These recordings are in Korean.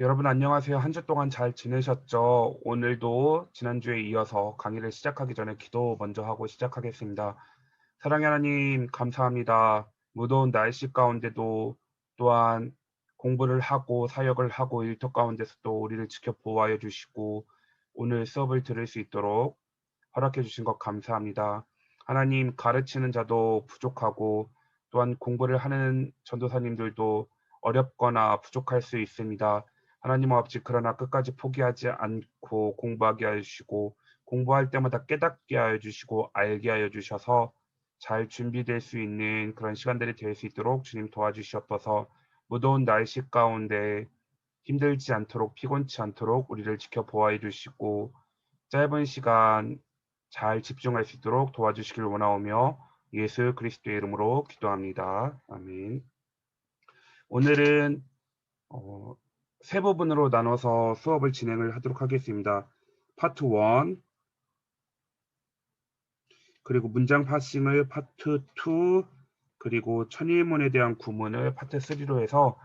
여러분 안녕하세요. 한 주 동안 잘 지내셨죠? 오늘도 지난주에 이어서 강의를 시작하기 전에 기도 먼저 하고 시작하겠습니다. 사랑의 하나님 감사합니다. 무더운 날씨 가운데도 또한 공부를 하고 사역을 하고 일터 가운데서도 우리를 지켜 보호하여 주시고 오늘 수업을 들을 수 있도록 허락해 주신 것 감사합니다. 하나님 가르치는 자도 부족하고 또한 공부를 하는 전도사님들도 어렵거나 부족할 수 있습니다. 하나님 아버지 그러나 끝까지 포기하지 않고 공부하게 하여 주시고 공부할 때마다 깨닫게 하여 주시고 알게 하여 주셔서 잘 준비될 수 있는 그런 시간들이 될 수 있도록 주님 도와주시옵소서. 무더운 날씨 가운데 힘들지 않도록 피곤치 않도록 우리를 지켜 보호해 주시고 짧은 시간 잘 집중할 수 있도록 도와주시길 원하오며 예수 그리스도의 이름으로 기도합니다. 아멘. 오늘은 어, 세 부분으로 나눠서 수업을 진행을 하도록 하겠습니다. 파트 1, 그리고 문장 파싱을 파트 2, 그리고 천일문에 대한 구문을 파트 3로 해서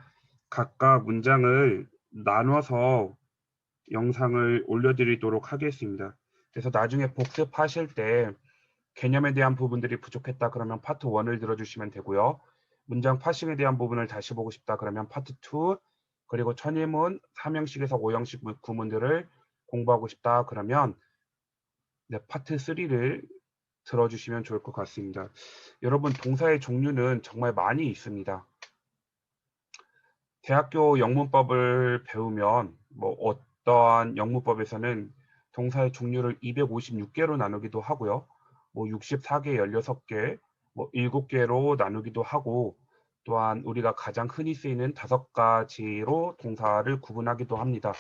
각각 문장을 나눠서 영상을 올려드리도록 하겠습니다. 그래서 나중에 복습하실 때 개념에 대한 부분들이 부족했다 그러면 파트 1을 들어주시면 되고요. 문장 파싱에 대한 부분을 다시 보고 싶다 그러면 파트 2, 그리고 천일문 4형식에서 5형식 구문들을 공부하고 싶다 그러면 네, 파트 3를 들어주시면 좋을 것 같습니다. 여러분 동사의 종류는 정말 많이 있습니다. 대학교 영문법을 배우면 뭐 어떠한 영문법에서는 동사의 종류를 256개로 나누기도 하고요. 뭐 64개, 16개, 뭐 7개로 나누기도 하고 또한 우리가 가장 흔히 쓰이는 5가지로 동사를 구분하기도 합니다.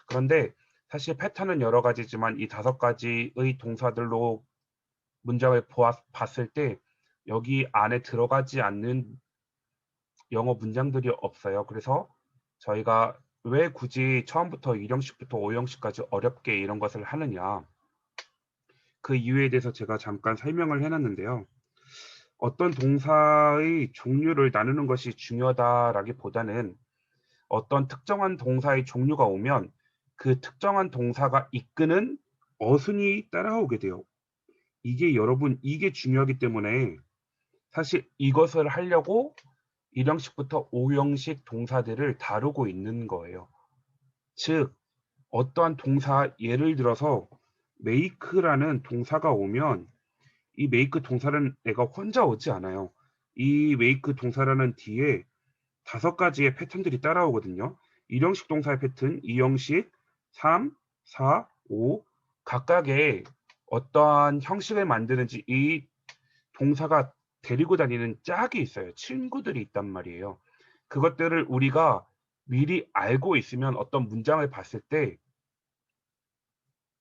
그런데 사실 패턴은 여러 가지지만 이 5가지의 동사들로 문장을 봤을 때 여기 안에 들어가지 않는 영어 문장들이 없어요. 그래서 저희가 왜 굳이 처음부터 1형식부터 5형식까지 어렵게 이런 것을 하느냐. 그 이유에 대해서 제가 잠깐 설명을 해놨는데요. 어떤 동사의 종류를 나누는 것이 중요하다라기보다는 어떤 특정한 동사의 종류가 오면 그 특정한 동사가 이끄는 어순이 따라오게 돼요. 이게 중요하기 때문에 사실 이것을 하려고 1형식부터 5형식 동사들을 다루고 있는 거예요. 즉 어떠한 동사 예를 들어서 make라는 동사가 오면 이 make 동사는 내가 혼자 오지 않아요. 이 make 동사라는 뒤에 5가지의 패턴들이 따라오거든요. 1형식 동사의 패턴, 2형식, 3, 4, 5 각각의 어떠한 형식을 만드는지 이 동사가 데리고 다니는 짝이 있어요. 친구들이 있단 말이에요. 그것들을 우리가 미리 알고 있으면 어떤 문장을 봤을 때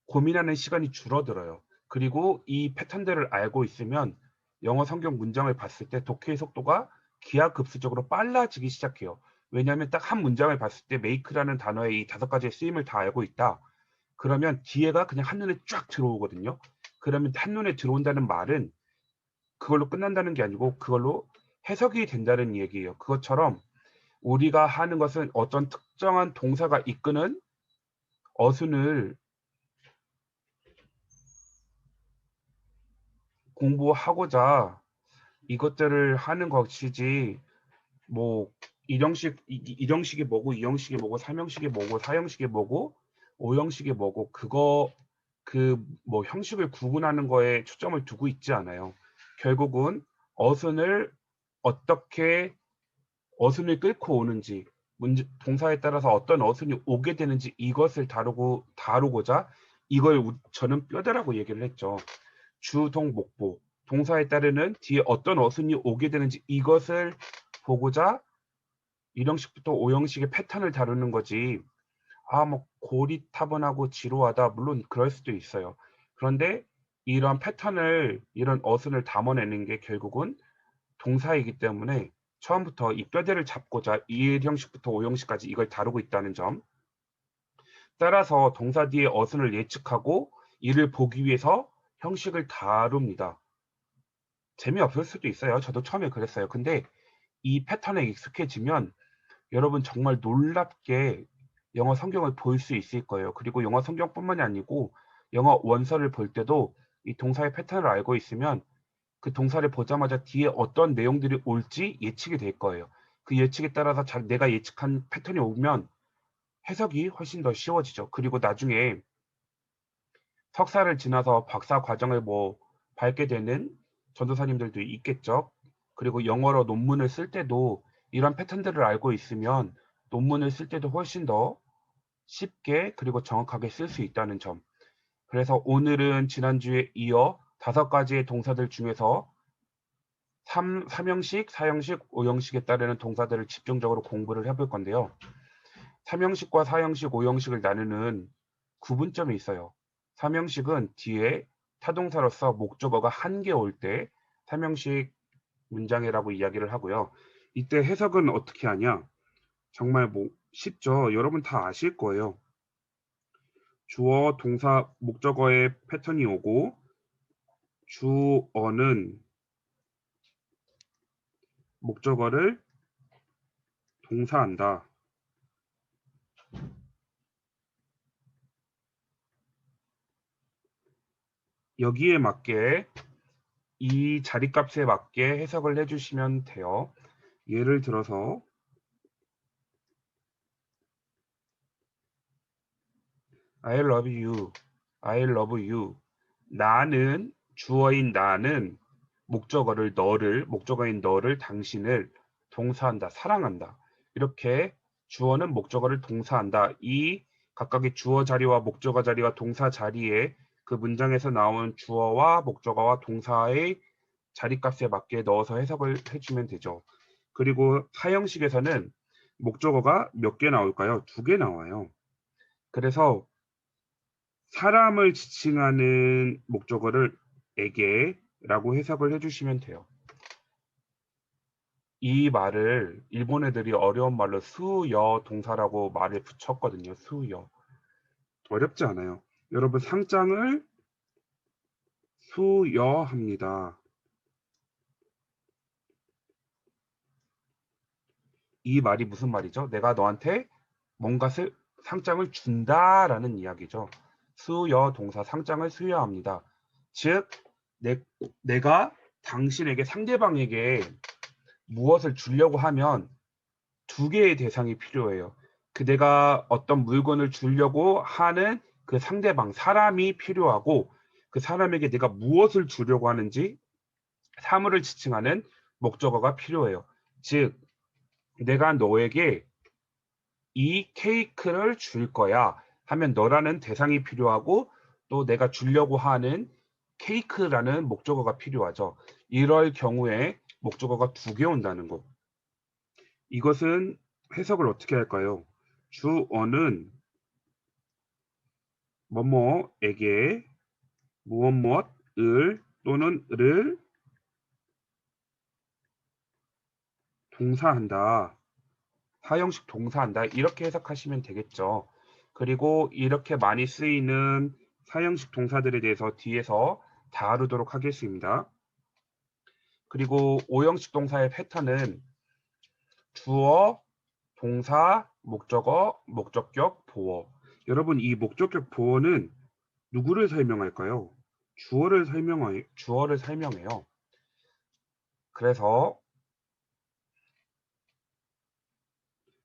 고민하는 시간이 줄어들어요. 그리고 이 패턴들을 알고 있으면 영어 성경 문장을 봤을 때 독해의 속도가 기하급수적으로 빨라지기 시작해요. 왜냐하면 딱 한 문장을 봤을 때 make라는 단어의 이 5가지의 쓰임을 다 알고 있다. 그러면 뒤에가 그냥 한눈에 쫙 들어오거든요. 그러면 한눈에 들어온다는 말은 그걸로 끝난다는 게 아니고 그걸로 해석이 된다는 얘기예요. 그것처럼 우리가 하는 것은 어떤 특정한 동사가 이끄는 어순을 공부하고자 이것들을 하는 것이지 뭐 1형식이 뭐고 2형식이 뭐고 3형식이 뭐고 4형식이 뭐고 5형식이 뭐고 그거 그 뭐 형식을 구분하는 거에 초점을 두고 있지 않아요. 결국은 어순을 어떻게 어순을 끌고 오는지 동사에 따라서 어떤 어순이 오게 되는지 이것을 다루고자 이걸 저는 뼈대라고 얘기를 했죠. 주동 목보 동사에 따르는 뒤에 어떤 어순이 오게 되는지 이것을 보고자 1형식부터 5형식의 패턴을 다루는 거지. 뭐 고리타분하고 지루하다. 물론 그럴 수도 있어요. 그런데 이런 패턴을 이런 어순을 담아내는 게 결국은 동사이기 때문에 처음부터 이 뼈대를 잡고자 1형식부터 5형식까지 이걸 다루고 있다는 점. 따라서 동사 뒤에 어순을 예측하고 이를 보기 위해서 형식을 다룹니다. 재미없을 수도 있어요. 저도 처음에 그랬어요. 근데 이 패턴에 익숙해지면 여러분 정말 놀랍게 영어 성경을 볼 수 있을 거예요. 그리고 영어 성경뿐만이 아니고 영어 원서를 볼 때도 이 동사의 패턴을 알고 있으면 그 동사를 보자마자 뒤에 어떤 내용들이 올지 예측이 될 거예요. 그 예측에 따라서 내가 예측한 패턴이 오면 해석이 훨씬 더 쉬워지죠. 그리고 나중에 석사를 지나서 박사 과정을 뭐 밟게 되는 전도사님들도 있겠죠. 그리고 영어로 논문을 쓸 때도 이런 패턴들을 알고 있으면 논문을 쓸 때도 훨씬 더 쉽게 그리고 정확하게 쓸 수 있다는 점. 그래서 오늘은 지난주에 이어 5가지의 동사들 중에서 삼형식, 사형식, 오형식에 따르는 동사들을 집중적으로 공부를 해볼 건데요. 삼형식과 사형식, 오형식을 나누는 구분점이 있어요. 삼형식은 뒤에 타동사로서 목적어가 한 개 올 때 삼형식 문장이라고 이야기를 하고요. 이때 해석은 어떻게 하냐? 정말 뭐 쉽죠. 여러분 다 아실 거예요. 주어, 동사, 목적어의 패턴이 오고 주어는 목적어를 동사한다. 여기에 맞게 이 자리값에 맞게 해석을 해주시면 돼요. 예를 들어서 I love you, I love you. 나는 주어인 나는 목적어를 너를 목적어인 너를 당신을 동사한다. 사랑한다. 이렇게 주어는 목적어를 동사한다. 이 각각의 주어 자리와 목적어 자리와 동사 자리에 그 문장에서 나온 주어와 목적어와 동사의 자리값에 맞게 넣어서 해석을 해주면 되죠. 그리고 사형식에서는 목적어가 몇 개 나올까요? 2개 나와요. 그래서 사람을 지칭하는 목적어를 에게라고 해석을 해주시면 돼요. 이 말을 일본 애들이 어려운 말로 수여 동사라고 말을 붙였거든요. 수여. 어렵지 않아요. 여러분 상장을 수여합니다. 이 말이 무슨 말이죠? 내가 너한테 뭔가를 상장을 준다라는 이야기죠. 수여 동사 상장을 수여합니다. 즉 내가 당신에게 상대방에게 무엇을 주려고 하면 2개의 대상이 필요해요. 그 내가 어떤 물건을 주려고 하는 그 상대방 사람이 필요하고 그 사람에게 내가 무엇을 주려고 하는지 사물을 지칭하는 목적어가 필요해요. 즉 내가 너에게 이 케이크를 줄 거야 하면 너라는 대상이 필요하고 또 내가 주려고 하는 케이크라는 목적어가 필요하죠. 이럴 경우에 목적어가 2개 온다는 거. 이것은 해석을 어떻게 할까요? 주어는 뭐뭐에게 무엇무엇을 또는 을 동사한다. 사형식 동사한다. 이렇게 해석하시면 되겠죠. 그리고 이렇게 많이 쓰이는 사형식 동사들에 대해서 뒤에서 다루도록 하겠습니다. 그리고 오형식 동사의 패턴은 주어, 동사, 목적어, 목적격, 보어. 여러분 이 목적격 보어는 누구를 설명할까요? 주어를 설명해요. 그래서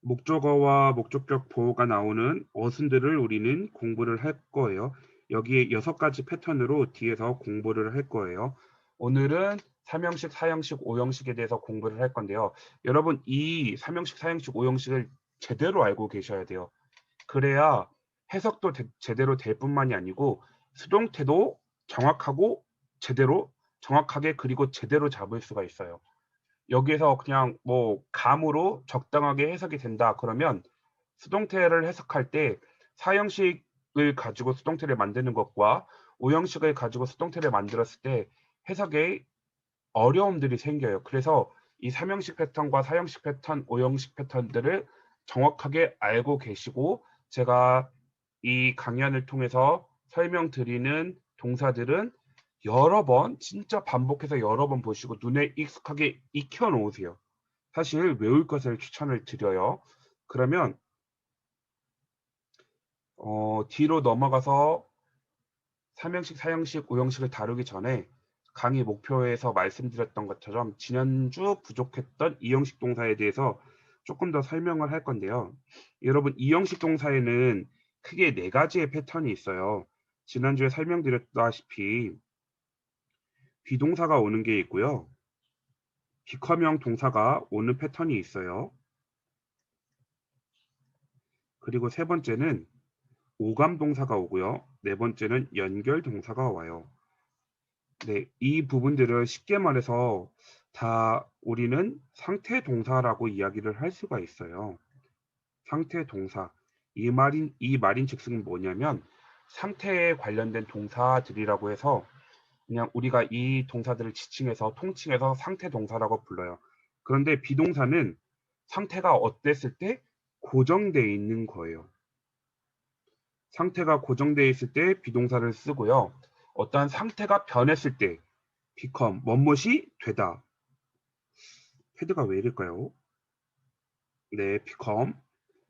목적어와 목적격 보어가 나오는 어순들을 우리는 공부를 할 거예요. 여기에 6가지 패턴으로 뒤에서 공부를 할 거예요. 오늘은 삼형식, 사형식, 오형식에 대해서 공부를 할 건데요. 여러분 이 삼형식, 사형식, 오형식을 제대로 알고 계셔야 돼요. 그래야 해석도 제대로 될 뿐만이 아니고 수동태도 정확하고 제대로 정확하게 그리고 제대로 잡을 수가 있어요. 여기에서 그냥 뭐 감으로 적당하게 해석이 된다 그러면 수동태를 해석할 때 사형식을 가지고 수동태를 만드는 것과 오형식을 가지고 수동태를 만들었을 때 해석에 어려움들이 생겨요. 그래서 이 삼형식 패턴과 사형식 패턴, 오형식 패턴들을 정확하게 알고 계시고 제가 이 강연을 통해서 설명드리는 동사들은 여러 번 진짜 반복해서 여러 번 보시고 눈에 익숙하게 익혀 놓으세요. 사실 외울 것을 추천을 드려요. 그러면 뒤로 넘어가서 3형식, 4형식, 5형식을 다루기 전에 강의 목표에서 말씀드렸던 것처럼 지난주 부족했던 2형식 동사에 대해서 조금 더 설명을 할 건데요. 여러분 2형식 동사에는 크게 4가지의 패턴이 있어요. 지난주에 설명드렸다시피 비동사가 오는 게 있고요. 비컴형 동사가 오는 패턴이 있어요. 그리고 세 번째는 오감 동사가 오고요. 네 번째는 연결 동사가 와요. 네, 이 부분들을 쉽게 말해서 다 우리는 상태 동사라고 이야기를 할 수가 있어요. 상태 동사. 이 말인즉슨 뭐냐면 상태에 관련된 동사들이라고 해서 그냥 우리가 이 동사들을 지칭해서 통칭해서 상태 동사라고 불러요. 그런데 비동사는 상태가 어땠을 때 고정되어 있는 거예요. 상태가 고정되어 있을 때 비동사를 쓰고요. 어떠한 상태가 변했을 때 become, 뭐뭇이 되다. 헤드가 왜 이럴까요? 네, become,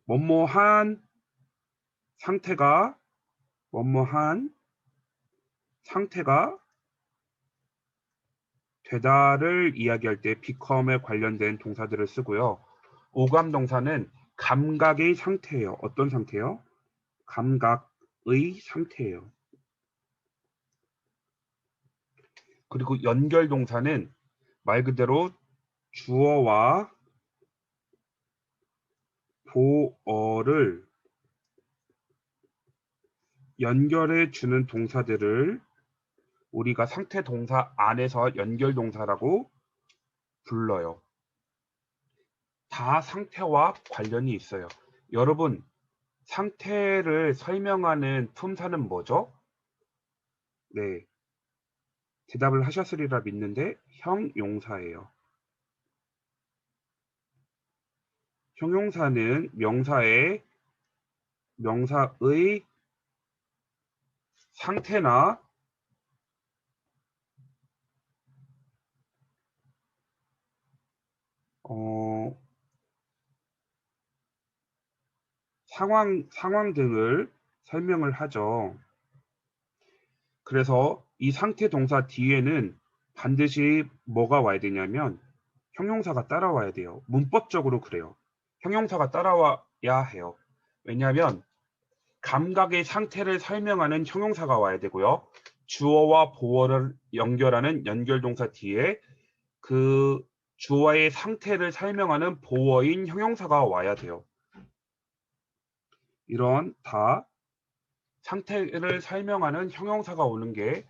뭐뭐한 상태가, 뭐뭐한 상태가 되다를 이야기할 때 become에 관련된 동사들을 쓰고요. 오감 동사는 감각의 상태예요. 어떤 상태요? 감각의 상태예요. 그리고 연결 동사는 말 그대로 주어와 보어를 연결해 주는 동사들을 우리가 상태 동사 안에서 연결 동사라고 불러요. 다 상태와 관련이 있어요. 여러분, 상태를 설명하는 품사는 뭐죠? 네, 대답을 하셨으리라 믿는데 형용사예요. 형용사는 명사의 상태나 상황 등을 설명을 하죠. 그래서 이 상태 동사 뒤에는 반드시 뭐가 와야 되냐면 형용사가 따라와야 돼요. 문법적으로 그래요. 형용사가 따라와야 해요. 왜냐하면 감각의 상태를 설명하는 형용사가 와야 되고요. 주어와 보어를 연결하는 연결동사 뒤에 그 주어의 상태를 설명하는 보어인 형용사가 와야 돼요. 이런 다 상태를 설명하는 형용사가 오는 게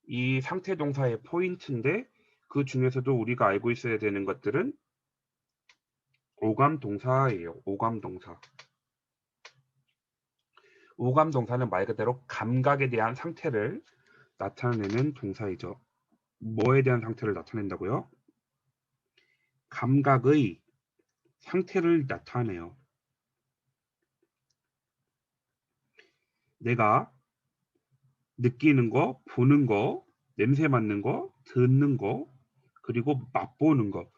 이 상태 동사의 포인트인데 그 중에서도 우리가 알고 있어야 되는 것들은 오감 동사예요. 오감 동사. 오감 동사는 말 그대로 감각에 대한 상태를 나타내는 동사이죠. 뭐에 대한 상태를 나타낸다고요? 감각의 상태를 나타내요. 내가 느끼는 거, 보는 거, 냄새 맡는 거, 듣는 거, 그리고 맛보는 거.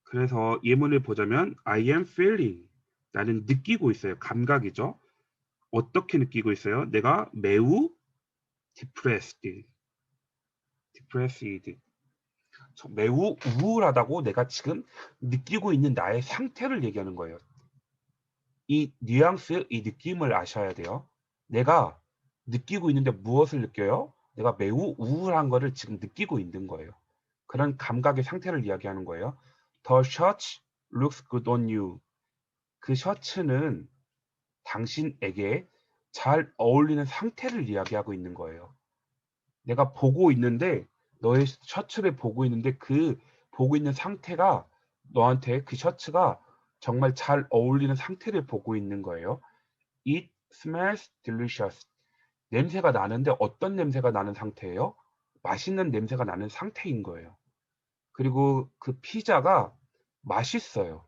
그래서 예문을 보자면 I am feeling. 나는 느끼고 있어요. 감각이죠. 어떻게 느끼고 있어요? 내가 매우 depressed. 매우 우울하다고 내가 지금 느끼고 있는 나의 상태를 얘기하는 거예요. 이 뉘앙스, 이 느낌을 아셔야 돼요. 내가 느끼고 있는데 무엇을 느껴요? 내가 매우 우울한 거를 지금 느끼고 있는 거예요. 그런 감각의 상태를 이야기하는 거예요. The shirt looks good on you. 그 셔츠는 당신에게 잘 어울리는 상태를 이야기하고 있는 거예요. 내가 보고 있는데 너의 셔츠를 보고 있는데 그 보고 있는 상태가 너한테 그 셔츠가 정말 잘 어울리는 상태를 보고 있는 거예요. It smells delicious. 냄새가 나는데 어떤 냄새가 나는 상태예요? 맛있는 냄새가 나는 상태인 거예요. 그리고 그 피자가 맛있어요.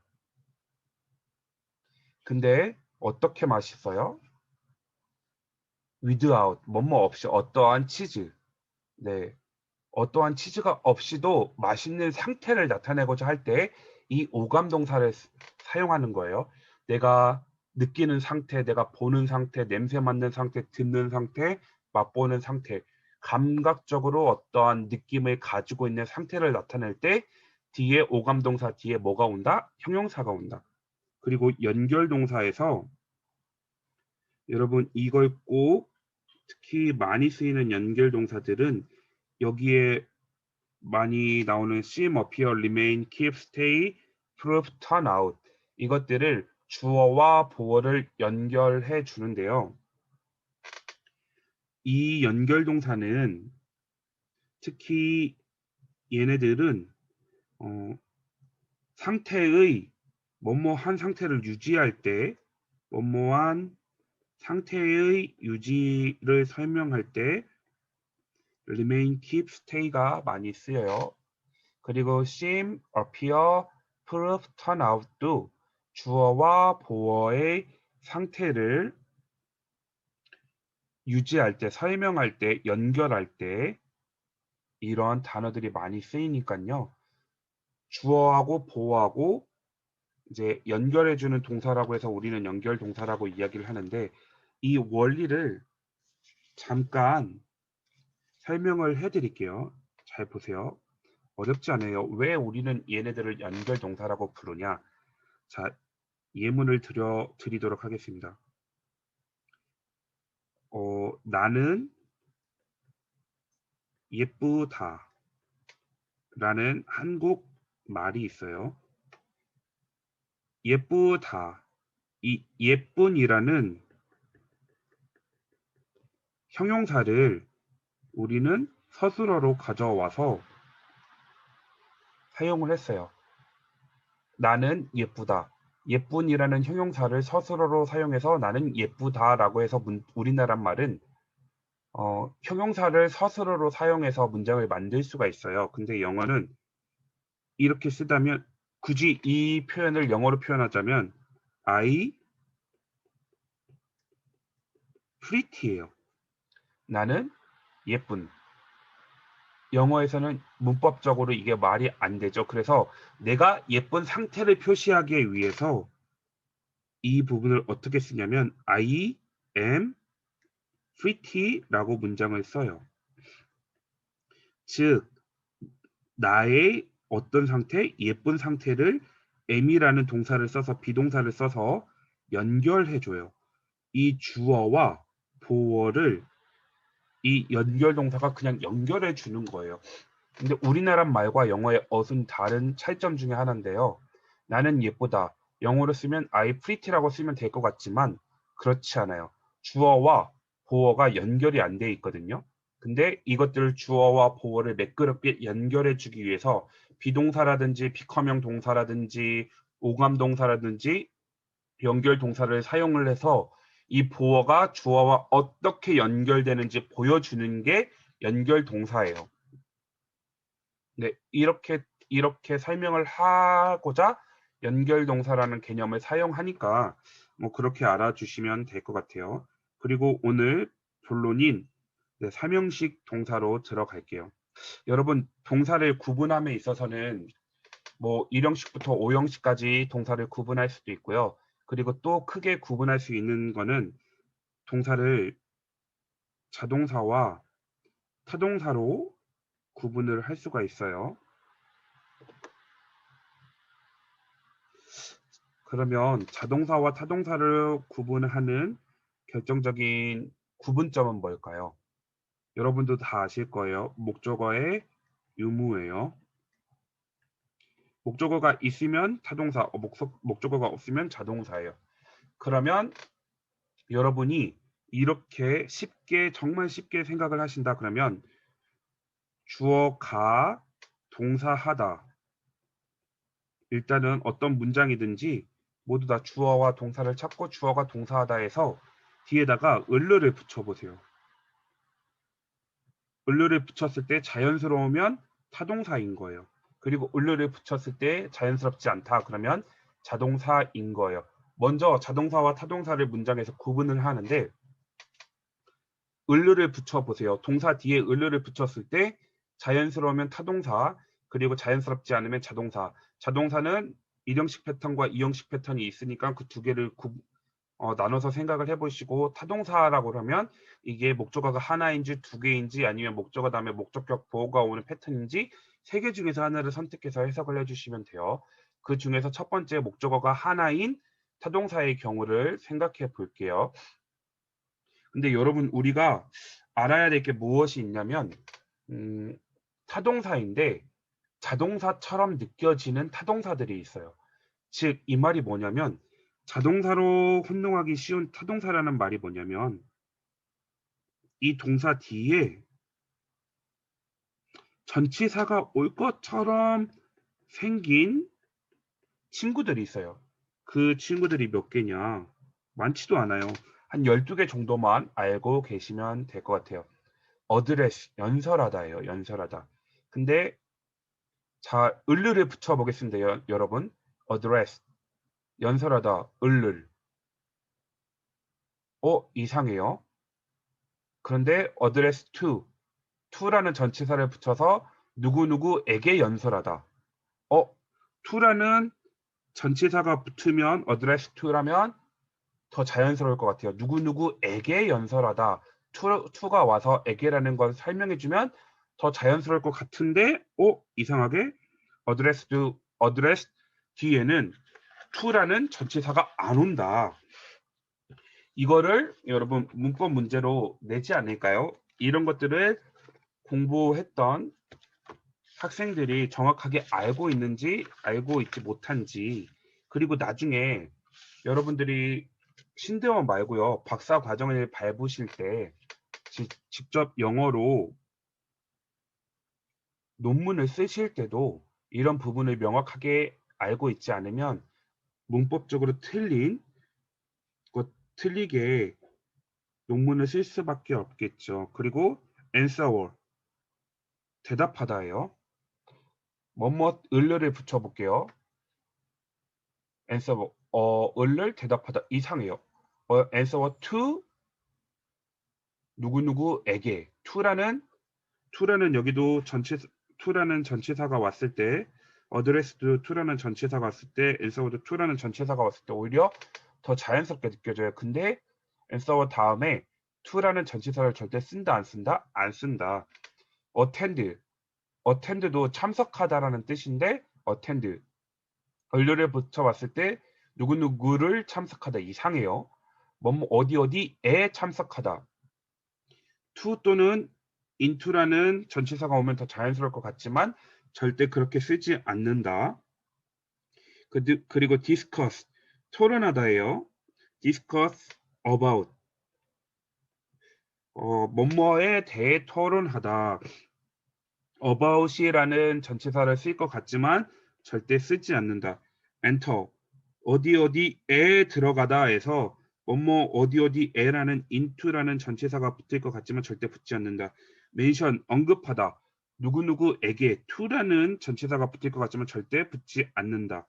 근데 어떻게 맛있어요? without, 뭐뭐 없이 어떠한 치즈. 네. 어떠한 치즈가 없이도 맛있는 상태를 나타내고자 할 때 이 오감 동사를 사용하는 거예요. 내가 느끼는 상태, 내가 보는 상태, 냄새 맡는 상태, 듣는 상태, 맛보는 상태, 감각적으로 어떠한 느낌을 가지고 있는 상태를 나타낼 때 뒤에 오감동사 뒤에 뭐가 온다? 형용사가 온다. 그리고 연결동사에서 여러분 이걸 꼭 특히 많이 쓰이는 연결동사들은 여기에 많이 나오는 seem, appear, remain, keep, stay, prove, turn out 이것들을 주어와 보어를 연결해 주는데요. 이 연결동사는 특히 얘네들은 상태의 뭐뭐한 상태를 유지할 때 뭐뭐한 상태의 유지를 설명할 때 remain, keep, stay가 많이 쓰여요. 그리고 seem, appear, prove, turn out도 주어와 보어의 상태를 유지할 때, 설명할 때, 연결할 때 이런 단어들이 많이 쓰이니까요. 주어하고 보어하고 이제 연결해주는 동사라고 해서 우리는 연결 동사라고 이야기를 하는데 이 원리를 잠깐 설명을 해드릴게요. 잘 보세요. 어렵지 않아요. 왜 우리는 얘네들을 연결 동사라고 부르냐? 자, 예문을 드리도록 하겠습니다. 나는 예쁘다 라는 한국 말이 있어요. 예쁘다. 이 예쁜이라는 형용사를 우리는 서술어로 가져와서 사용을 했어요. 나는 예쁘다. 예쁜이라는 형용사를 서술어로 사용해서 나는 예쁘다라고 해서 우리나라 말은 형용사를 서술어로 사용해서 문장을 만들 수가 있어요. 근데 영어는 이렇게 쓰다면 굳이 이 표현을 영어로 표현하자면 I pretty예요. 나는 예쁜. 영어에서는 문법적으로 이게 말이 안 되죠. 그래서 내가 예쁜 상태를 표시하기 위해서 이 부분을 어떻게 쓰냐면 I am pretty라고 문장을 써요. 즉 나의 어떤 상태, 예쁜 상태를 am이라는 동사를 써서 비동사를 써서 연결해줘요. 이 주어와 보어를 이 연결 동사가 그냥 연결해 주는 거예요. 근데 우리나라 말과 영어의 어순 다른 차이점 중에 하나인데요. 나는 예쁘다. 영어로 쓰면 I pretty라고 쓰면 될 것 같지만 그렇지 않아요. 주어와 보어가 연결이 안 돼 있거든요. 근데 이것들을 주어와 보어를 매끄럽게 연결해 주기 위해서 비동사라든지 비커명 동사라든지 오감 동사라든지 연결 동사를 사용을 해서 이 보어가 주어와 어떻게 연결되는지 보여주는 게 연결 동사예요. 네, 이렇게 설명을 하고자 연결 동사라는 개념을 사용하니까 뭐 그렇게 알아주시면 될 것 같아요. 그리고 오늘 본론인 삼형식 동사로 들어갈게요. 여러분 동사를 구분함에 있어서는 뭐 1형식부터 5형식까지 동사를 구분할 수도 있고요. 그리고 또 크게 구분할 수 있는 거는 동사를 자동사와 타동사로 구분을 할 수가 있어요. 그러면 자동사와 타동사를 구분하는 결정적인 구분점은 뭘까요? 여러분도 다 아실 거예요. 목적어의 유무예요. 목적어가 있으면 타동사, 목적어가 없으면 자동사예요. 그러면 여러분이 이렇게 쉽게 정말 쉽게 생각을 하신다 그러면 주어 가 동사 하다 일단은 어떤 문장이든지 모두 다 주어와 동사를 찾고 주어가 동사하다 해서 뒤에다가 을를 붙여보세요. 을를 붙였을 때 자연스러우면 타동사인 거예요. 그리고 을를 붙였을 때 자연스럽지 않다 그러면 자동사인 거예요. 먼저 자동사와 타동사를 문장에서 구분을 하는데 을를 붙여보세요. 동사 뒤에 을를 붙였을 때 자연스러우면 타동사 그리고 자연스럽지 않으면 자동사. 자동사는 1형식 패턴과 2형식 패턴이 있으니까 그 두 개를 나눠서 생각을 해보시고 타동사라고 그러면 이게 목적어가 하나인지 두 개인지 아니면 목적어 다음에 목적격 보어가 오는 패턴인지 세 개 중에서 하나를 선택해서 해석을 해주시면 돼요. 그 중에서 첫 번째 목적어가 하나인 타동사의 경우를 생각해 볼게요. 근데 여러분 우리가 알아야 될 게 무엇이 있냐면 타동사인데 자동사처럼 느껴지는 타동사들이 있어요. 즉, 이 말이 뭐냐면 자동사로 혼동하기 쉬운 타동사라는 말이 뭐냐면 이 동사 뒤에 전치사가 올 것처럼 생긴 친구들이 있어요. 그 친구들이 몇 개냐? 많지도 않아요. 한 12개 정도만 알고 계시면 될 것 같아요. 어드레스, 연설하다예요. 연설하다. 근데 자, 을르를 붙여 보겠습니다. 여러분. 어드레스, 연설하다, 을를. 이상해요. 그런데 address to라는 전치사를 붙여서 누구누구에게 연설하다. to라는 전치사가 붙으면 address to라면 더 자연스러울 것 같아요. 누구누구에게 연설하다. to가 와서 에게라는 걸 설명해주면 더 자연스러울 것 같은데, 이상하게 address 뒤에는 to라는 전치사가 안 온다. 이거를 여러분 문법 문제로 내지 않을까요? 이런 것들을 공부했던 학생들이 정확하게 알고 있는지 알고 있지 못한지, 그리고 나중에 여러분들이 신대원 말고요 박사 과정을 밟으실 때 직접 영어로 논문을 쓰실 때도 이런 부분을 명확하게 알고 있지 않으면 문법적으로 틀리게 논문을 쓸 수밖에 없겠죠. 그리고 answer, 대답하다예요. 뭐뭐 을를 붙여볼게요. answer, 을을 대답하다 이상해요. answer to 누구누구에게. to라는 여기도 to라는 전치사가 왔을 때, address도 to라는 전치사가 왔을 때, answer도 to라는 전치사가 왔을 때 오히려 더 자연스럽게 느껴져요. 근데 answer 다음에 to라는 전치사를 절대 쓴다 안 쓴다? 안 쓴다. attend도 참석하다라는 뜻인데 attend 연료를 붙여봤을 때 누구누구를 참석하다 이상해요. 뭐뭐 어디에 참석하다. to 또는 into라는 전치사가 오면 더 자연스러울 것 같지만 절대 그렇게 쓰지 않는다. 그리고 discuss, 토론하다예요. discuss about, 뭐뭐에 대해 토론하다. about이라는 전치사를 쓸 것 같지만 절대 쓰지 않는다. enter, 어디에 들어가다에서 뭐뭐 어디에라는 into라는 전치사가 붙을 것 같지만 절대 붙지 않는다. mention, 언급하다. 누구누구에게 to라는 전치사가 붙을 것 같지만 절대 붙지 않는다.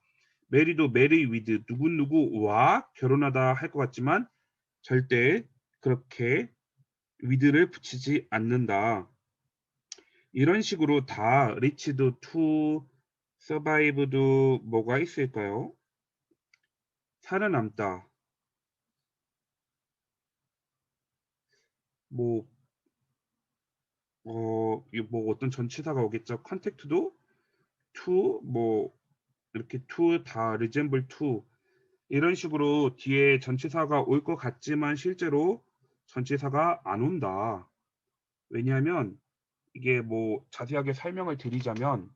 marry도 marry with, 누구누구와 결혼하다 할 것 같지만 절대 그렇게 with를 붙이지 않는다. 이런 식으로 다 리치도 to, survive도 뭐가 있을까요? 살아남다. 뭐, 뭐 어떤 전치사가 오겠죠. contact도 to, 뭐 이렇게 to 다 resemble to 이런 식으로 뒤에 전치사가 올 것 같지만 실제로 전치사가 안 온다. 왜냐하면 이게 뭐 자세하게 설명을 드리자면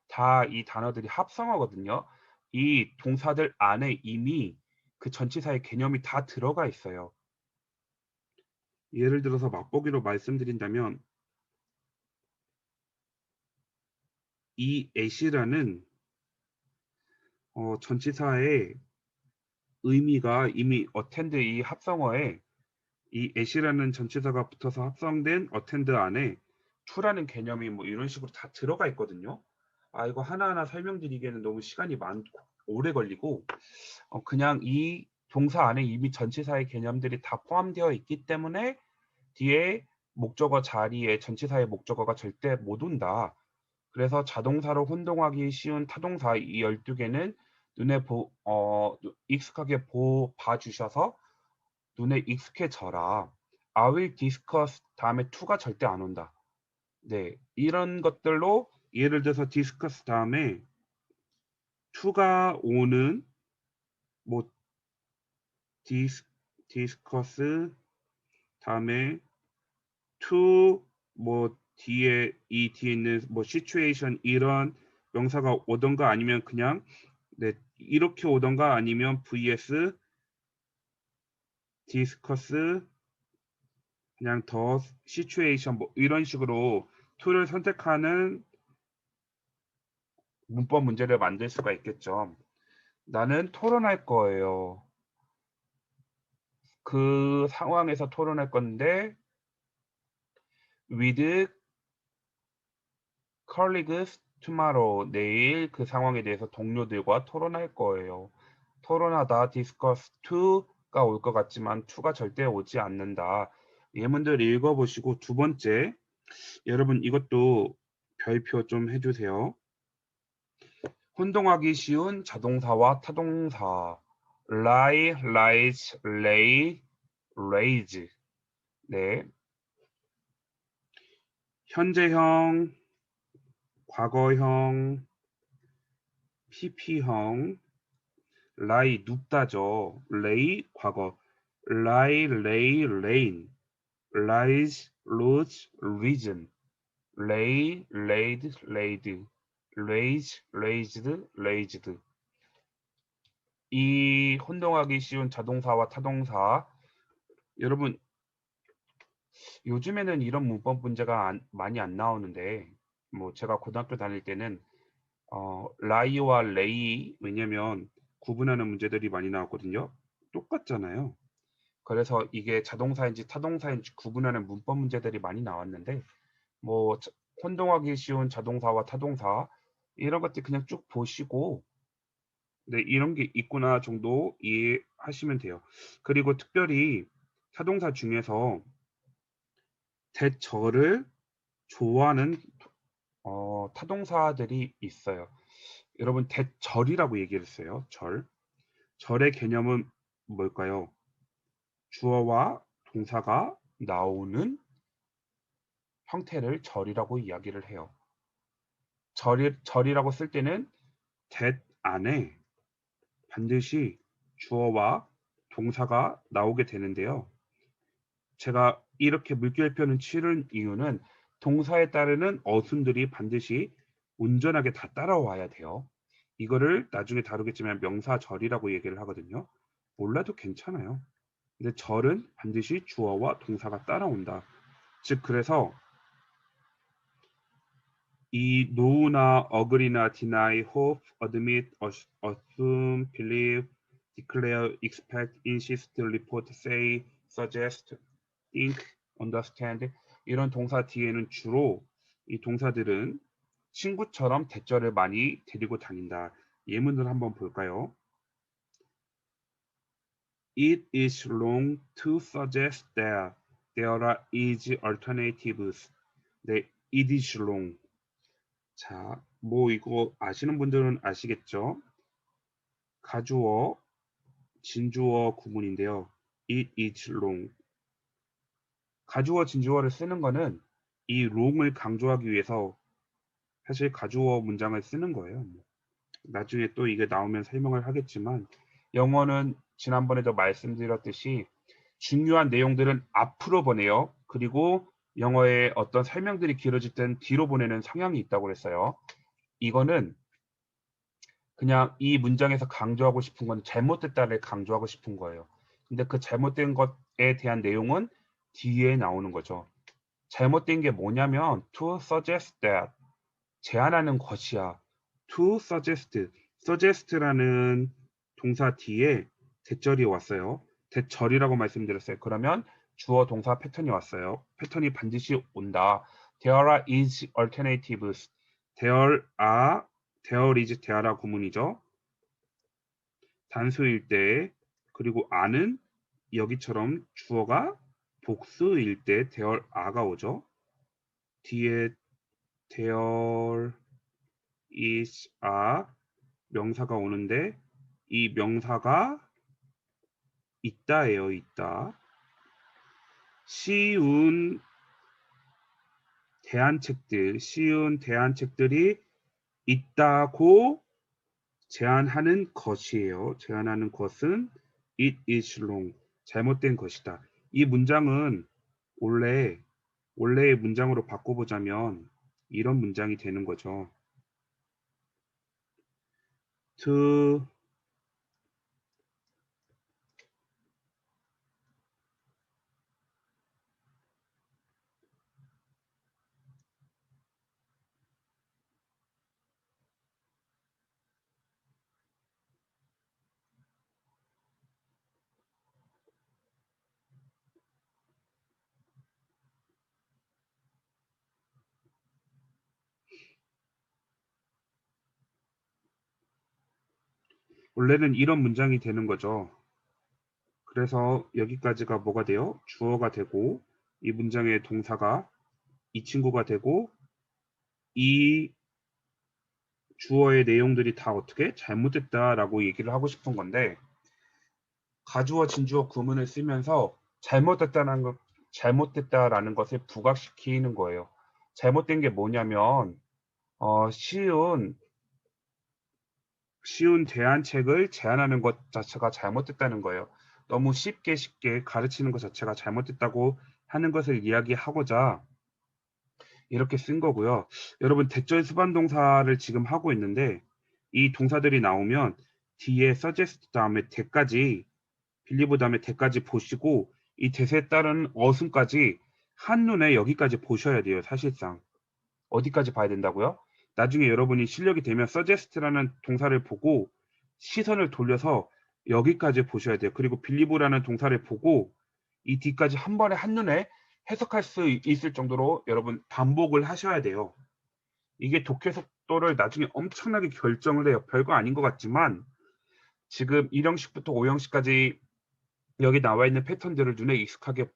다 이 단어들이 합성어거든요. 이 동사들 안에 이미 그 전치사의 개념이 다 들어가 있어요. 예를 들어서 맛보기로 말씀드린다면 이 at이라는 전치사의 의미가 이미 attend 이 합성어에 이 at이라는 전치사가 붙어서 합성된 attend 안에 to라는 개념이 뭐 이런 식으로 다 들어가 있거든요. 이거 하나하나 설명드리기에는 너무 시간이 오래 걸리고 그냥 이 동사 안에 이미 전치사의 개념들이 다 포함되어 있기 때문에 뒤에 목적어 자리에 전치사의 목적어가 절대 못 온다. 그래서 자동사로 혼동하기 쉬운 타동사 이 12개는 눈에 익숙하게 봐주셔서 눈에 익숙해져라. I will discuss 다음에 to가 절대 안 온다. 네, 이런 것들로 예를 들어서 discuss 다음에 to가 오는 뭐 discuss 다음에 to 뭐 뒤에 이 뒤에 있는 뭐 situation 이런 명사가 오던가 아니면 그냥 네, 이렇게 오던가 아니면 vs discuss 그냥 더 situation 뭐 이런 식으로 to를 선택하는 문법 문제를 만들 수가 있겠죠. 나는 토론할 거예요. 그 상황에서 토론할 건데 with colleagues tomorrow 내일 그 상황에 대해서 동료들과 토론할 거예요. 토론하다 discuss to가 올 것 같지만 to가 절대 오지 않는다. 예문들 읽어보시고 두 번째 여러분 이것도 별표 좀 해주세요. 혼동하기 쉬운 자동사와 타동사 lie, lies, lay, raise 네, 현재형, 과거형, PP형 lie 눕다죠. lay 과거 lie, lay, lain lies, lose, reason lay, laid, laid raise, raised, raised 이 혼동하기 쉬운 자동사와 타동사 여러분 요즘에는 이런 문법 문제가 많이 안 나오는데 뭐 제가 고등학교 다닐 때는 라이와 레이 왜냐면 구분하는 문제들이 많이 나왔거든요. 똑같잖아요. 그래서 이게 자동사인지 타동사인지 구분하는 문법 문제들이 많이 나왔는데 뭐 혼동하기 쉬운 자동사와 타동사 이런 것들 그냥 쭉 보시고 네, 이런 게 있구나 정도 이해하시면 돼요. 그리고 특별히 타동사 중에서 대절을 좋아하는 타동사들이 있어요. 여러분 대절이라고 얘기를 했어요. 절. 절의 개념은 뭘까요? 주어와 동사가 나오는 형태를 절이라고 이야기를 해요. 절이라고 쓸 때는 that 안에 반드시 주어와 동사가 나오게 되는데요. 제가 이렇게 물결표는 치는 이유는 동사에 따르는 어순들이 반드시 온전하게 다 따라와야 돼요. 이거를 나중에 다루겠지만 명사절이라고 얘기를 하거든요. 몰라도 괜찮아요. 근데 절은 반드시 주어와 동사가 따라온다. 즉 그래서 이 no나 agree나 deny, hope, admit, assume, believe, declare, expect, insist, report, say, suggest, think, understand 이런 동사 뒤에는 주로 이 동사들은 친구처럼 대절을 많이 데리고 다닌다. 예문을 한번 볼까요? It is wrong to suggest that there are easy alternatives. 네, it is wrong. 자, 뭐 이거 아시는 분들은 아시겠죠? 가주어, 진주어 구문인데요. It is wrong. 가주어, 진주어를 쓰는 거는 이 wrong을 강조하기 위해서 사실 가주어 문장을 쓰는 거예요. 나중에 또 이게 나오면 설명을 하겠지만 영어는 지난번에도 말씀드렸듯이 중요한 내용들은 앞으로 보내요. 그리고 영어의 어떤 설명들이 길어질 땐 뒤로 보내는 성향이 있다고 했어요. 이거는 그냥 이 문장에서 강조하고 싶은 건 잘못됐다를 강조하고 싶은 거예요. 근데 그 잘못된 것에 대한 내용은 뒤에 나오는 거죠. 잘못된 게 뭐냐면 to suggest that 제안하는 것이야. to suggest, suggest라는 동사 뒤에 대절이 왔어요. 대절이라고 말씀드렸어요. 그러면 주어 동사 패턴이 왔어요. 패턴이 반드시 온다. There is alternatives. There are, there is, there are 구문이죠. 단수일 때 그리고 are는 여기처럼 주어가 복수일 때 there are가 오죠. 뒤에 there is a 명사가 오는데 이 명사가 있다예요. 있다. 쉬운 대안책들이 있다고 제안하는 것이에요. 제안하는 것은 it is wrong. 잘못된 것이다. 이 문장은 원래의 문장으로 바꿔보자면 이런 문장이 되는 거죠. To 원래는 이런 문장이 되는 거죠. 그래서 여기까지가 뭐가 돼요? 주어가 되고 이 문장의 동사가 이 친구가 되고 이 주어의 내용들이 다 어떻게 잘못됐다라고 얘기를 하고 싶은 건데 가주어, 진주어 구문을 쓰면서 잘못됐다라는 것을 부각시키는 거예요. 잘못된 게 뭐냐면 쉬운 대안책을 제안하는 것 자체가 잘못됐다는 거예요. 너무 쉽게 가르치는 것 자체가 잘못됐다고 하는 것을 이야기하고자 이렇게 쓴 거고요. 여러분 대절 수반 동사를 지금 하고 있는데 이 동사들이 나오면 뒤에 suggest 다음에 대까지 빌리브 다음에 대까지 보시고 이 대세에 따른 어순까지 한눈에 여기까지 보셔야 돼요. 사실상. 어디까지 봐야 된다고요? 나중에 여러분이 실력이 되면 suggest라는 동사를 보고 시선을 돌려서 여기까지 보셔야 돼요. 그리고 believe라는 동사를 보고 이 뒤까지 한 번에 한눈에 해석할 수 있을 정도로 여러분 반복을 하셔야 돼요. 이게 독해 속도를 나중에 엄청나게 결정을 해요. 별거 아닌 것 같지만 지금 1형식부터 5형식까지 여기 나와 있는 패턴들을 눈에 익숙하게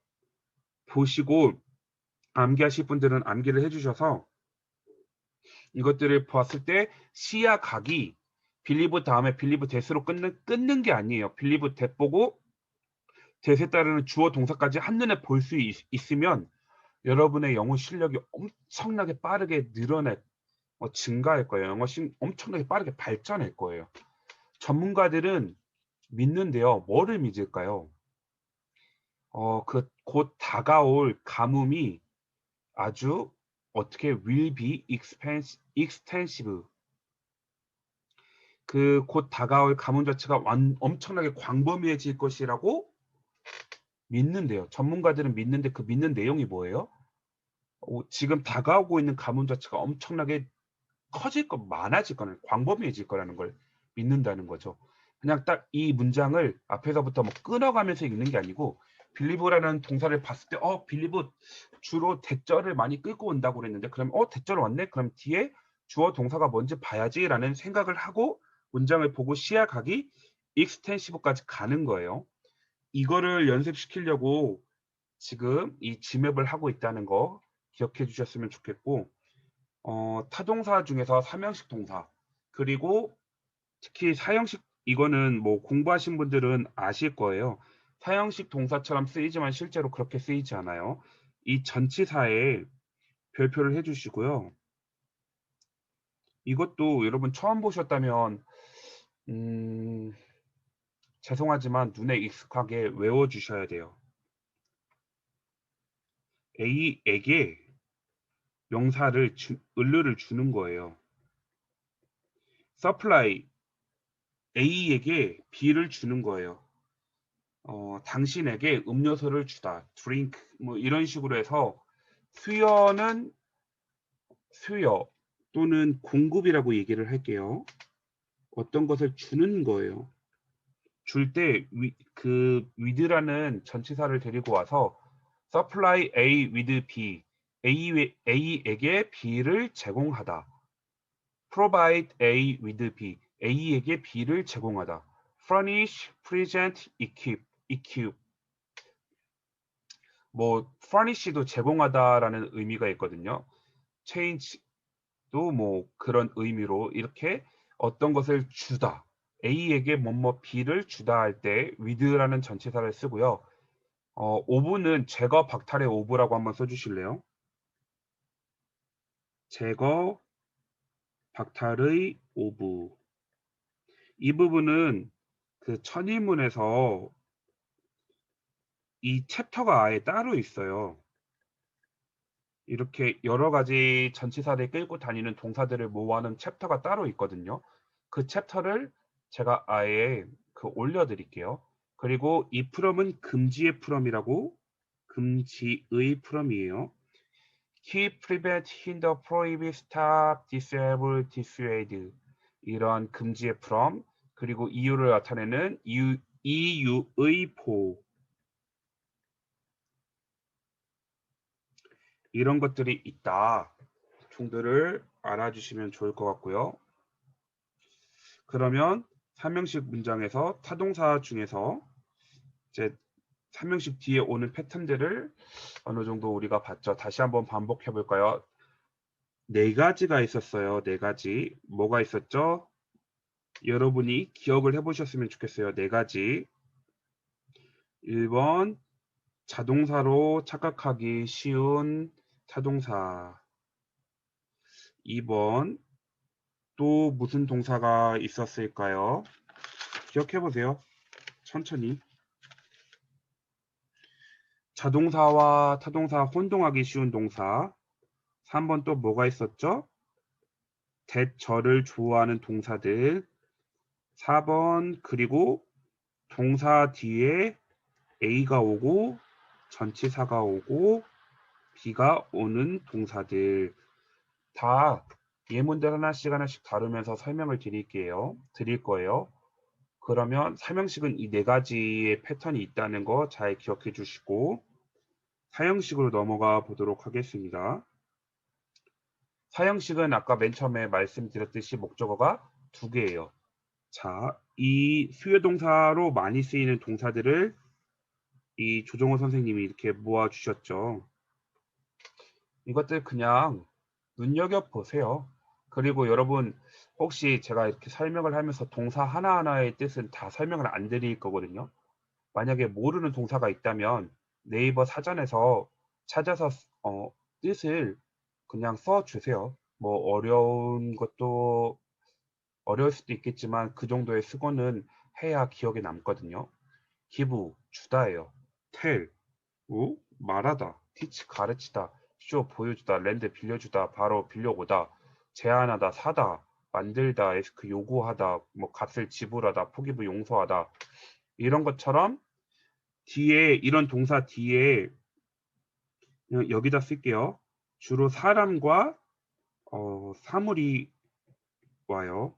보시고 암기하실 분들은 암기를 해주셔서 이것들을 봤을 때 시야 각이 빌리브 다음에 빌리브 대스로 끊는 게 아니에요. 빌리브 대 보고 대세 따르는 주어 동사까지 한눈에 볼 수 있으면 여러분의 영어 실력이 엄청나게 빠르게 증가할 거예요. 엄청나게 빠르게 발전할 거예요. 전문가들은 믿는데요. 뭐를 믿을까요? 곧 다가올 가뭄이 아주 어떻게 will be extensive. 그 곧 다가올 가뭄 자체가 엄청나게 광범위해질 것이라고 믿는데요. 전문가들은 믿는데 그 믿는 내용이 뭐예요? 지금 다가오고 있는 가뭄 자체가 엄청나게 많아질 거는 광범위해질 거라는 걸 믿는다는 거죠. 그냥 딱 이 문장을 앞에서부터 뭐 끊어가면서 읽는 게 아니고 빌리브라는 동사를 봤을 때 빌리브 주로 대절을 많이 끌고 온다고 그랬는데 그럼 대절 왔네? 그럼 뒤에 주어 동사가 뭔지 봐야지라는 생각을 하고 문장을 보고 시야각이 익스텐시브까지 가는 거예요. 이거를 연습시키려고 지금 이 지맵을 하고 있다는 거 기억해 주셨으면 좋겠고 타동사 중에서 3형식 동사 그리고 특히 4형식 이거는 뭐 공부하신 분들은 아실 거예요. 4형식 동사처럼 쓰이지만 실제로 그렇게 쓰이지 않아요. 이 전치사에 별표를 해주시고요. 이것도 여러분 처음 보셨다면 죄송하지만 눈에 익숙하게 외워주셔야 돼요. A에게 명사를 을르를 주는 거예요. supply A에게 B를 주는 거예요. 당신에게 음료수를 주다. drink 뭐 이런 식으로 해서 수요는 수요 또는 공급이라고 얘기를 할게요. 어떤 것을 주는 거예요. 줄 때 그 with라는 전치사를 데리고 와서 supply A with B A에게 B를 제공하다. provide A with B A에게 B를 제공하다. furnish, present, equip 뭐 furnish도 제공하다라는 의미가 있거든요. change도 뭐 그런 의미로 이렇게 어떤 것을 주다. A에게 뭐뭐 B를 주다 할 때 with라는 전치사를 쓰고요. of는 제거 박탈의 of라고 한번 써주실래요? 제거 박탈의 of. 이 부분은 그 천일문에서 이 챕터가 아예 따로 있어요. 이렇게 여러 가지 전치사를 끌고 다니는 동사들을 모아놓은 챕터가 따로 있거든요. 그 챕터를 제가 아예 올려드릴게요. 그리고 이 프롬은 금지의 프롬이라고, 금지의 프롬이에요. keep, prevent, hinder, prohibit, stop, disable, dissuade 이런 금지의 프롬, 그리고 이유를 나타내는 이유의 보, 이런 것들이 있다 정도를 알아주시면 좋을 것 같고요. 그러면 삼형식 문장에서 타동사 중에서 이제 삼형식 뒤에 오는 패턴들을 어느 정도 우리가 봤죠. 다시 한번 반복해 볼까요? 네 가지가 있었어요. 네 가지. 뭐가 있었죠? 여러분이 기억을 해보셨으면 좋겠어요. 네 가지. 1번 자동사로 착각하기 쉬운 타동사. 2번 또 무슨 동사가 있었을까요? 기억해 보세요. 천천히. 자동사와 타동사 혼동하기 쉬운 동사. 3번 또 뭐가 있었죠? 대절을 좋아하는 동사들. 4번 그리고 동사 뒤에 A가 오고 전치사가 오고 B가 오는 동사들. 다 예문들 하나씩 하나씩 다루면서 설명을 드릴 거예요. 그러면 삼형식은 이 네 가지의 패턴이 있다는 거 잘 기억해 주시고 사형식으로 넘어가 보도록 하겠습니다. 사형식은 아까 맨 처음에 말씀드렸듯이 목적어가 두 개예요. 자, 이 수요동사로 많이 쓰이는 동사들을 이 조정호 선생님이 이렇게 모아 주셨죠. 이것들 그냥 눈여겨보세요. 그리고 여러분 혹시 제가 이렇게 설명을 하면서 동사 하나하나의 뜻은 다 설명을 안 드릴 거거든요. 만약에 모르는 동사가 있다면 네이버 사전에서 찾아서 뜻을 그냥 써주세요. 뭐 어려운 것도 어려울 수도 있겠지만 그 정도의 수고는 해야 기억에 남거든요. give, 주다예요. tell, 말하다. teach, 가르치다. show, 보여주다. lend, 빌려주다. 바로 빌려오다. 제안하다, 사다. 만들다, ask, 요구하다. 뭐 값을 지불하다. 포기부, 용서하다. 이런 것처럼 뒤에 이런 동사 뒤에 여기다 쓸게요. 주로 사람과 사물이 와요.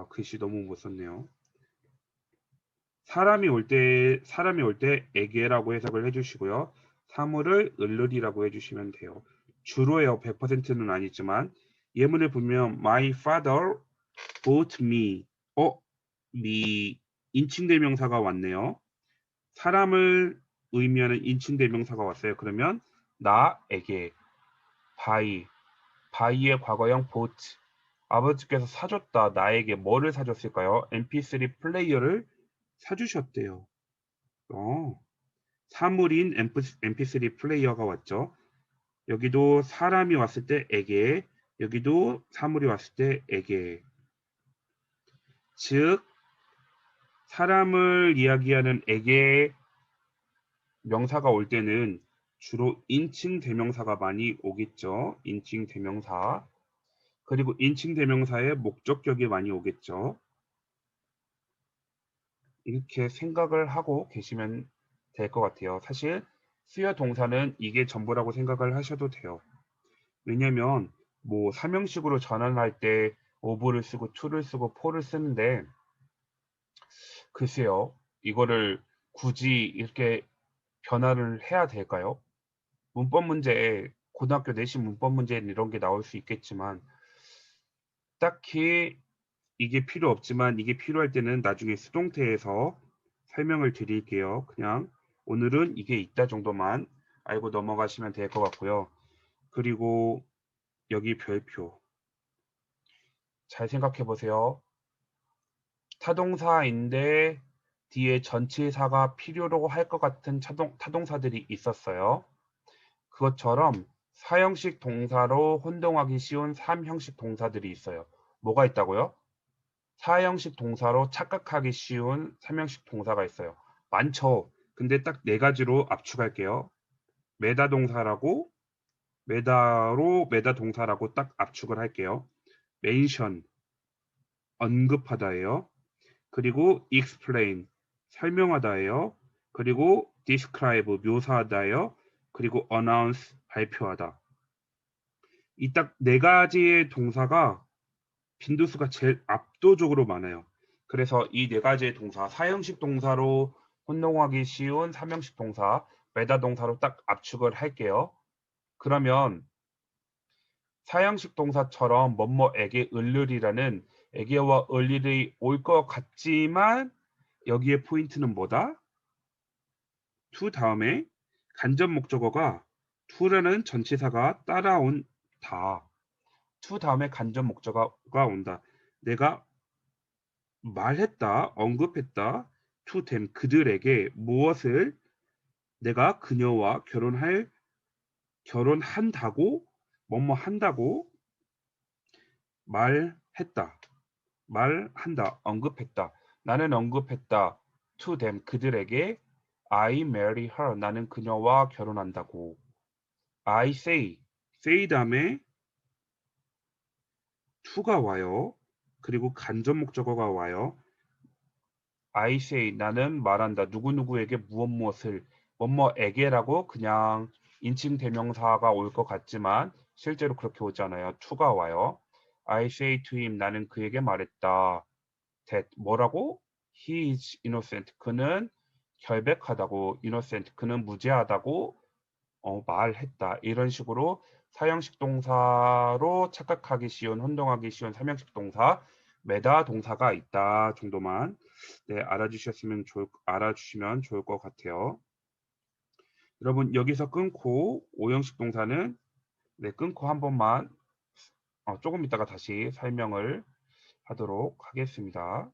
글씨 너무 못 썼네요. 사람이 올 때 에게라고 해석을 해주시고요. 사물을 을르리라고 해주시면 돼요. 주로예요. 100%는 아니지만 예문을 보면 My father bought me. me 인칭대명사가 왔네요. 사람을 의미하는 인칭대명사가 왔어요. 그러면 나에게 바이의 과거형 bought. 아버지께서 사줬다. 나에게 뭐를 사줬을까요? mp3 플레이어를 사주셨대요. 사물인 mp3 플레이어가 왔죠. 여기도 사람이 왔을 때 에게, 여기도 사물이 왔을 때 에게. 즉 사람을 이야기하는 에게 명사가 올 때는 주로 인칭 대명사가 많이 오겠죠. 인칭 대명사. 그리고 인칭 대명사의 목적격이 많이 오겠죠. 이렇게 생각을 하고 계시면 될 것 같아요. 사실 수요 동사는 이게 전부라고 생각을 하셔도 돼요. 왜냐면 뭐 삼형식으로 전환할 때 of를 쓰고 to를 쓰고 for를 쓰는데 글쎄요. 이거를 굳이 이렇게 변화를 해야 될까요? 문법 문제에 고등학교 내신 문법 문제에는 이런 게 나올 수 있겠지만 딱히 이게 필요 없지만 이게 필요할 때는 나중에 수동태에서 설명을 드릴게요. 그냥 오늘은 이게 있다 정도만 알고 넘어가시면 될 것 같고요. 그리고 여기 별표. 잘 생각해 보세요. 타동사인데 뒤에 전치사가 필요로 할 것 같은 타동사들이 있었어요. 그것처럼 사형식 동사로 혼동하기 쉬운 3형식 동사들이 있어요. 뭐가 있다고요? 사형식 동사로 착각하기 쉬운 3형식 동사가 있어요. 많죠. 근데 딱 4가지로 압축할게요. 메다 동사라고, 메다 동사라고 딱 압축을 할게요. mention, 언급하다예요. 그리고 explain, 설명하다예요. 그리고 describe, 묘사하다예요. 그리고 announce, 발표하다. 이 딱 4가지의 동사가 빈도수가 제일 압도적으로 많아요. 그래서 이 4가지의 동사, 사형식 동사로 혼동하기 쉬운 3형식 동사, 메다 동사로 딱 압축을 할게요. 그러면 사형식 동사처럼 뭐뭐에게 을을이라는 에게와 을일이 올 것 같지만 여기에 포인트는 뭐다? to 다음에 간접 목적어가 to라는 전치사가 따라온다. to 다음에 간접 목적어가 온다. 내가 말했다, 언급했다, to them, 그들에게 무엇을 내가 그녀와 결혼한다고, 뭐뭐 한다고 말했다, 말한다, 언급했다. 나는 언급했다, to them, 그들에게 I marry her, 나는 그녀와 결혼한다고. I say 다음에 to가 와요. 그리고 간접 목적어가 와요. I say 나는 말한다. 누구누구에게 무엇무엇을 뭐뭐에게라고 그냥 인칭 대명사가 올 것 같지만 실제로 그렇게 오잖아요. to가 와요. I say to him 나는 그에게 말했다. that 뭐라고? He is innocent. 그는 결백하다고 innocent. 그는 무죄하다고 말했다. 이런 식으로 사형식 동사로 착각하기 쉬운, 혼동하기 쉬운 삼형식 동사, 메다 동사가 있다 정도만 네, 알아주시면 좋을 것 같아요. 여러분 여기서 끊고 오형식 동사는 네, 끊고 한 번만 조금 있다가 다시 설명을 하도록 하겠습니다.